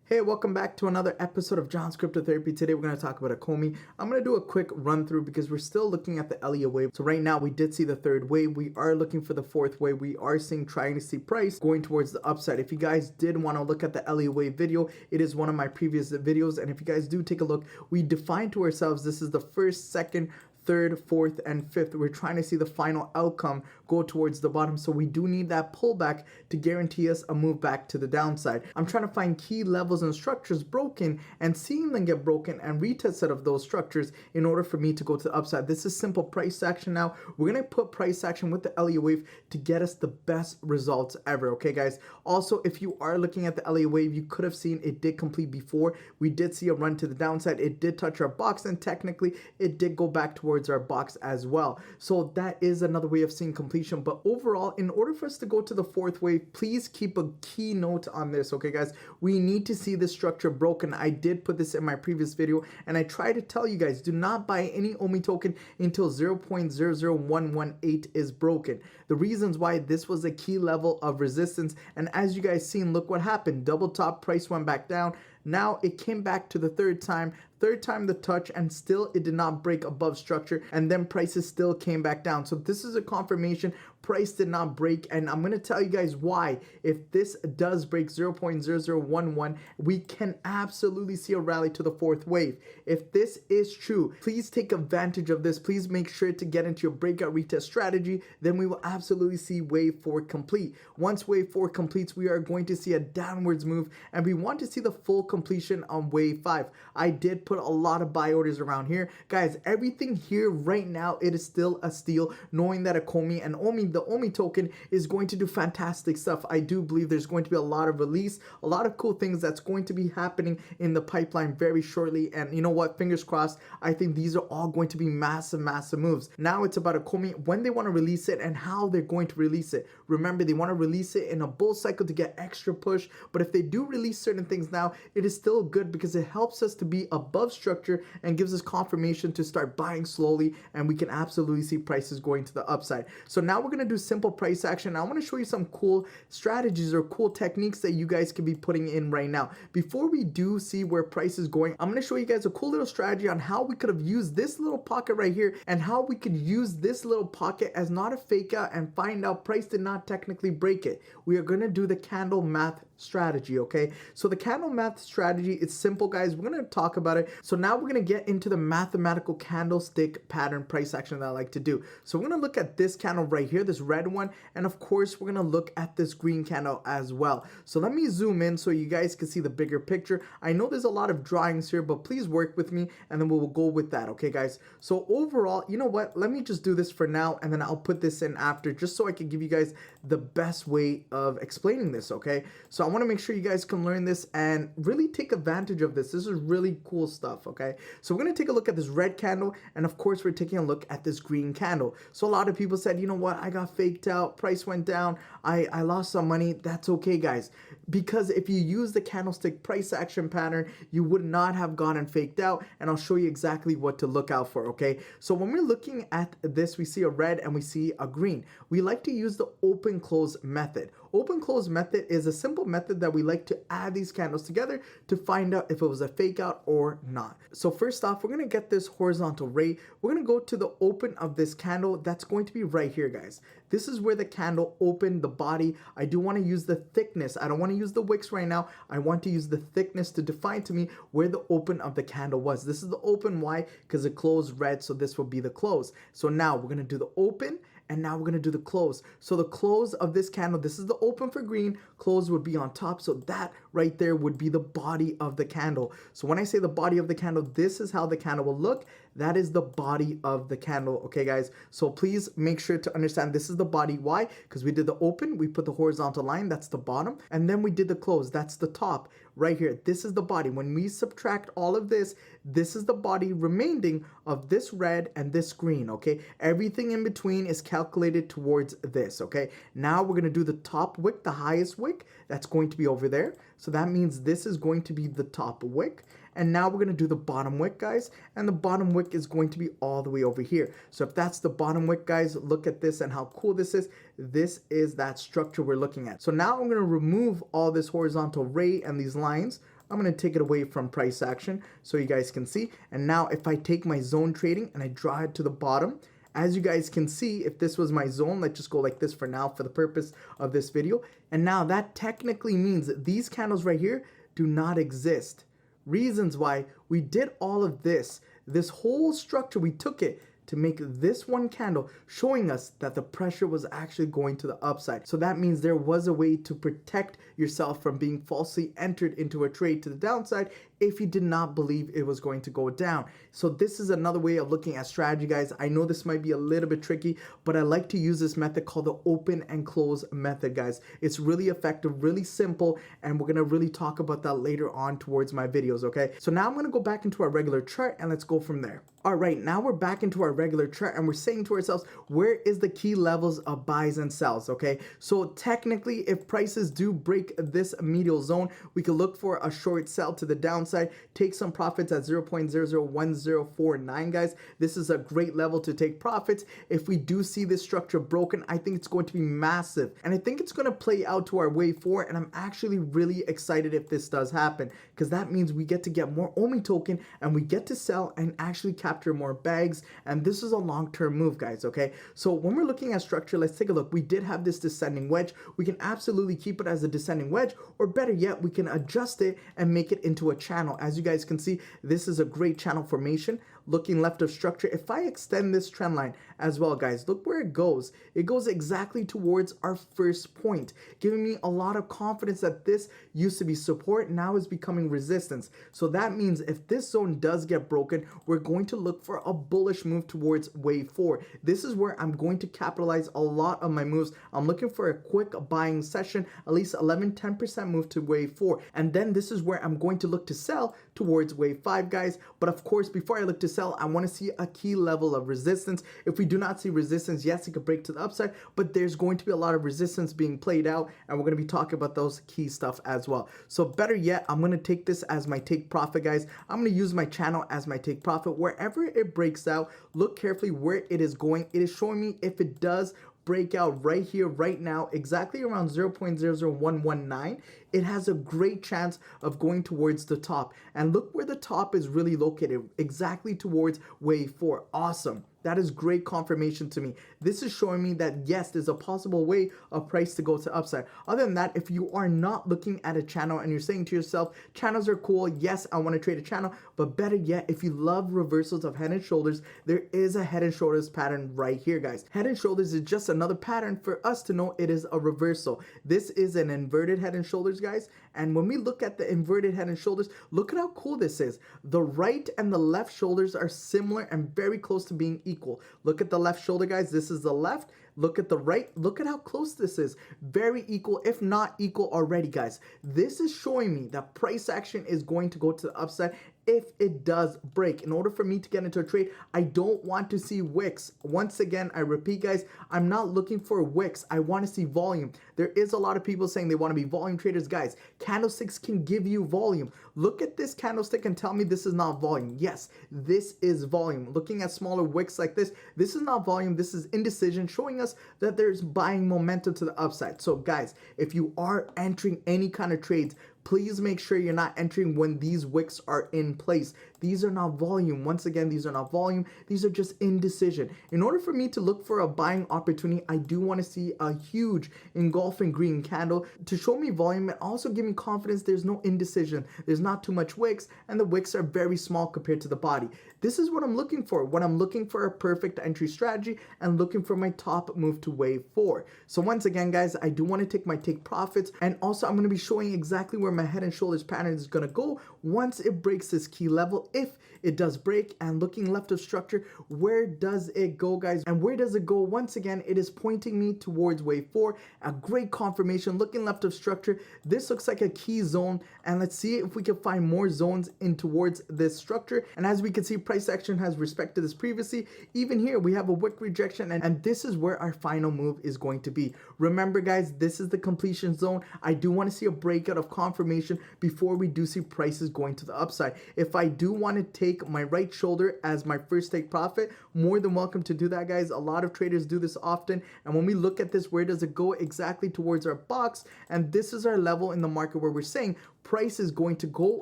Hey, welcome back to another episode of Johnscryptotherapy. Today we're going to talk about Ecomi. I'm going to do a quick run through because we're still looking at the Elliott wave. So right now we did see the third wave. We are looking for the fourth wave. We are trying to see price going towards the upside. If you guys did want to look at the Elliott wave video, it is one of my previous videos. And if you guys do take a look, we defined to ourselves this is the first, second, third, fourth, and fifth. We're trying to see the final outcome go towards the bottom. So we do need that pullback to guarantee us a move back to the downside. I'm trying to find key levels and structures broken and seeing them get broken and retest set of those structures in order for me to go to the upside. This is simple price action now. We're going to put price action with the Elliott wave to get us the best results ever. Okay, guys. Also, if you are looking at the Elliott wave, you could have seen it did complete before. We did see a run to the downside. It did touch our box and technically it did go back towards our box as well. So that is another way of seeing completion. But overall, in order for us to go to the fourth wave, please keep a key note on this. Okay, guys, we need to see this structure broken. I did put this in my previous video and I try to tell you guys, do not buy any Ecomi token until 0.00118 is broken. The reasons why this was a key level of resistance, and as you guys seen, look what happened. Double top, price went back down. Now it came back to the third time the touch, and still it did not break above structure, and then prices still came back down. So this is a confirmation price did not break, and I'm going to tell you guys why. If this does break 0.0011, we can absolutely see a rally to the fourth wave. If this is true, please take advantage of this. Please make sure to get into your breakout retest strategy. Then we will absolutely see wave 4 complete. Once wave 4 completes, we are going to see a downwards move, and we want to see the full completion on wave 5. I did put a lot of buy orders around here. Guys, everything here right now, it is still a steal, knowing that Ecomi and the Ecomi token is going to do fantastic stuff. I do believe there's going to be a lot of release, a lot of cool things that's going to be happening in the pipeline very shortly. And you know what? Fingers crossed. I think these are all going to be massive moves. Now it's about Ecomi, when they want to release it and how they're going to release it. Remember, they want to release it in a bull cycle to get extra push. But if they do release certain things now, it is still good because it helps us to be above structure and gives us confirmation to start buying slowly, and we can absolutely see prices going to the upside. So now we're going to do simple price action. I want to show you some cool strategies or cool techniques that you guys can be putting in right now. Before we do see where price is going, I'm going to show you guys a cool little strategy on how we could have used this little pocket right here and how we could use this little pocket as not a fake out and find out price did not technically break it. We are going to do the candle math strategy. Okay, so the candle math strategy, it's simple, guys. We're going to talk about it. So now we're going to get into the mathematical candlestick pattern price action that I like to do. So we're going to look at this candle right here, this red one, and of course we're going to look at this green candle as well. So let me zoom in so you guys can see the bigger picture. I know there's a lot of drawings here, but please work with me and then we'll go with that. Okay, guys, so overall, you know what, let me just do this for now and then I'll put this in after, just so I can give you guys the best way of explaining this. Okay, so I want to make sure you guys can learn this and really take advantage of this. This is really cool stuff. Okay, so we're going to take a look at this red candle, and of course we're taking a look at this green candle. So a lot of people said, you know what, I got faked out, price went down, I lost some money. That's okay, guys, because if you use the candlestick price action pattern, you would not have gotten faked out, and I'll show you exactly what to look out for. Okay, so when we're looking at this, we see a red and we see a green. We like to use the open close method. Open close method is a simple method that we like to add these candles together to find out if it was a fake out or not. So first off, we're going to get this horizontal ray. We're going to go to the open of this candle. That's going to be right here, guys. This is where the candle opened, the body. I do want to use the thickness. I don't want to use the wicks right now. I want to use the thickness to define to me where the open of the candle was. This is the open. Why? Because it closed red, so this will be the close. So now we're going to do the open, and now we're going to do the close. So the close of this candle, this is the open for green, close would be on top. So that right there would be the body of the candle. So when I say the body of the candle, this is how the candle will look. That is the body of the candle. Okay, guys, so please make sure to understand this is the body. Why? Because we did the open, we put the horizontal line, that's the bottom, and then we did the close, that's the top right here. This is the body. When we subtract all of this, this is the body remaining of this red and this green. Okay, everything in between is calculated towards this. Okay, now we're going to do the top wick, the highest wick, that's going to be over there. So that means this is going to be the top wick. And now we're going to do the bottom wick, guys, and the bottom wick is going to be all the way over here. So if that's the bottom wick, guys, look at this and how cool this is. This is that structure we're looking at. So now I'm going to remove all this horizontal ray and these lines I'm going to take it away from price action so you guys can see. And now if I take my zone trading and I draw it to the bottom, as you guys can see, if this was my zone, let's just go like this for now for the purpose of this video. And now that technically means that these candles right here do not exist. Reasons why we did all of this whole structure, we took it to make this one candle, showing us that the pressure was actually going to the upside. So that means there was a way to protect yourself from being falsely entered into a trade to the downside if you did not believe it was going to go down. So this is another way of looking at strategy, guys. I know this might be a little bit tricky, but I like to use this method called the open and close method, guys. It's really effective, really simple, and we're gonna really talk about that later on towards my videos, okay? So now I'm gonna go back into our regular chart and let's go from there. All right, now we're back into our regular chart and we're saying to ourselves, where is the key levels of buys and sells, okay? So technically, if prices do break this medial zone, we can look for a short sell to the downside, take some profits at 0.001049, guys. This is a great level to take profits. If we do see this structure broken, I think it's going to be massive. And I think it's going to play out to our wave 4. And I'm actually really excited if this does happen, because that means we get to get more Omi token and we get to sell and actually capture more bags. And this is a long-term move, guys, okay? So when we're looking at structure, let's take a look. We did have this descending wedge. We can absolutely keep it as a descending wedge, or better yet, we can adjust it and make it into a channel. As you guys can see, this is a great channel formation. Looking left of structure, if I extend this trend line as well, guys, look where it goes. It goes exactly towards our first point, giving me a lot of confidence that this used to be support, now is becoming resistance. So that means if this zone does get broken, we're going to look for a bullish move towards wave 4. This is where I'm going to capitalize a lot of my moves. I'm looking for a quick buying session, at least 11-10% move to wave 4. And then this is where I'm going to look to sell towards wave 5, guys. But of course, before I look to sell, I want to see a key level of resistance. If we do not see resistance, yes, it could break to the upside, but there's going to be a lot of resistance being played out, and we're going to be talking about those key stuff as well. So better yet, I'm going to take this as my take profit, guys. I'm going to use my channel as my take profit. Wherever it breaks out, look carefully where it is going. It is showing me if it does break out right here, right now, exactly around 0.00119, it has a great chance of going towards the top. And look where the top is really located, exactly towards wave 4. Awesome. That is great confirmation to me. This is showing me that yes, there's a possible way of price to go to upside. Other than that, if you are not looking at a channel and you're saying to yourself, channels are cool, yes, I want to trade a channel, but better yet, if you love reversals of head and shoulders, there is a head and shoulders pattern right here, guys. Head and shoulders is just another pattern for us to know it is a reversal. This is an inverted head and shoulders, guys. And when we look at the inverted head and shoulders, look at how cool this is. The right and the left shoulders are similar and very close to being equal. Look at the left shoulder, guys. This is the left. Look at the right. Look at how close this is. Very equal, if not equal already, guys. This is showing me that price action is going to go to the upside if it does break. In order for me to get into a trade, I don't want to see wicks. Once again, I repeat, guys, I'm not looking for wicks. I want to see volume. There is a lot of people saying they want to be volume traders. Guys, candlesticks can give you volume. Look at this candlestick and tell me this is not volume. Yes, this is volume. Looking at smaller wicks like this is not volume. This is indecision, showing us that there's buying momentum to the upside. So guys, if you are entering any kind of trades, please make sure you're not entering when these wicks are in place. These are not volume. Once again, these are not volume. These are just indecision. In order for me to look for a buying opportunity, I do want to see a huge engulfing green candle to show me volume and also give me confidence there's no indecision. There's not too much wicks, and the wicks are very small compared to the body. This is what I'm looking for when I'm looking for a perfect entry strategy and looking for my top move to wave 4. So once again, guys, I do want to take my take profits, and also I'm going to be showing exactly where my head and shoulders pattern is going to go once it breaks this key level, if it does break. And looking left of structure, where does it go, guys? And where does it go? Once again, it is pointing me towards wave 4. A great confirmation. Looking left of structure, this looks like a key zone, and let's see if we can find more zones in towards this structure. And as we can see, price action has respected this previously. Even here we have a wick rejection, and this is where our final move is going to be. Remember, guys, this is the completion zone. I do want to see a breakout of confirmation confirmation before we do see prices going to the upside. If I do want to take my right shoulder as my first take profit, more than welcome to do that, guys. A lot of traders do this often. And when we look at this, where does it go? Exactly towards our box. And this is our level in the market where we're saying price is going to go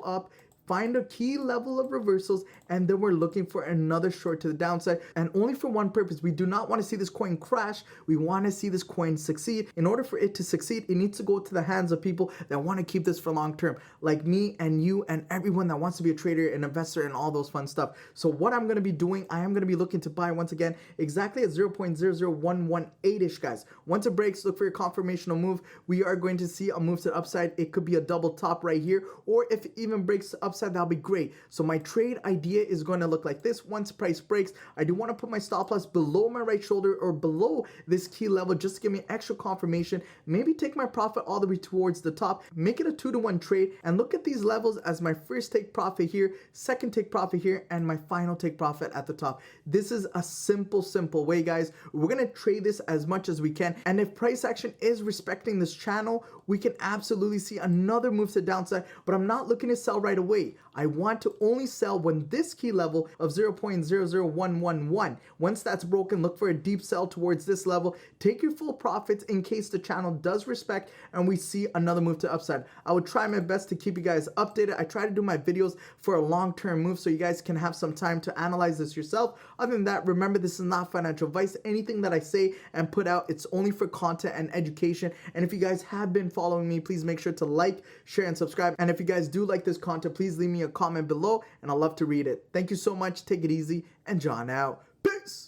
up, find a key level of reversals, and then we're looking for another short to the downside, and only for one purpose. We do not want to see this coin crash. We want to see this coin succeed. In order for it to succeed, it needs to go to the hands of people that want to keep this for long term, like me and you and everyone that wants to be a trader, an investor, and all those fun stuff. So what I'm going to be doing, I am going to be looking to buy once again exactly at 0.00118ish, guys. Once it breaks, look for your confirmational move. We are going to see a move to the upside. It could be a double top right here, or if it even breaks upside, that'll be great. So my trade idea is going to look like this. Once price breaks, I do want to put my stop loss below my right shoulder or below this key level just to give me extra confirmation. Maybe take my profit all the way towards the top, make it a 2-to-1 trade, and look at these levels as my first take profit here, second take profit here, and my final take profit at the top. This is a simple way, guys. We're going to trade this as much as we can, and if price action is respecting this channel, we can absolutely see another move to the downside, but I'm not looking to sell right away. I want to only sell when this key level of 0.00111, once that's broken, look for a deep sell towards this level. Take your full profits in case the channel does respect and we see another move to upside. I would try my best to keep you guys updated. I try to do my videos for a long-term move so you guys can have some time to analyze this yourself. Other than that, remember, this is not financial advice. Anything that I say and put out, it's only for content and education. And if you guys have been following me, please make sure to like, share, and subscribe. And if you guys do like this content, please leave me a comment below and I'll love to read it. Thank you so much. Take it easy, and John out. Peace.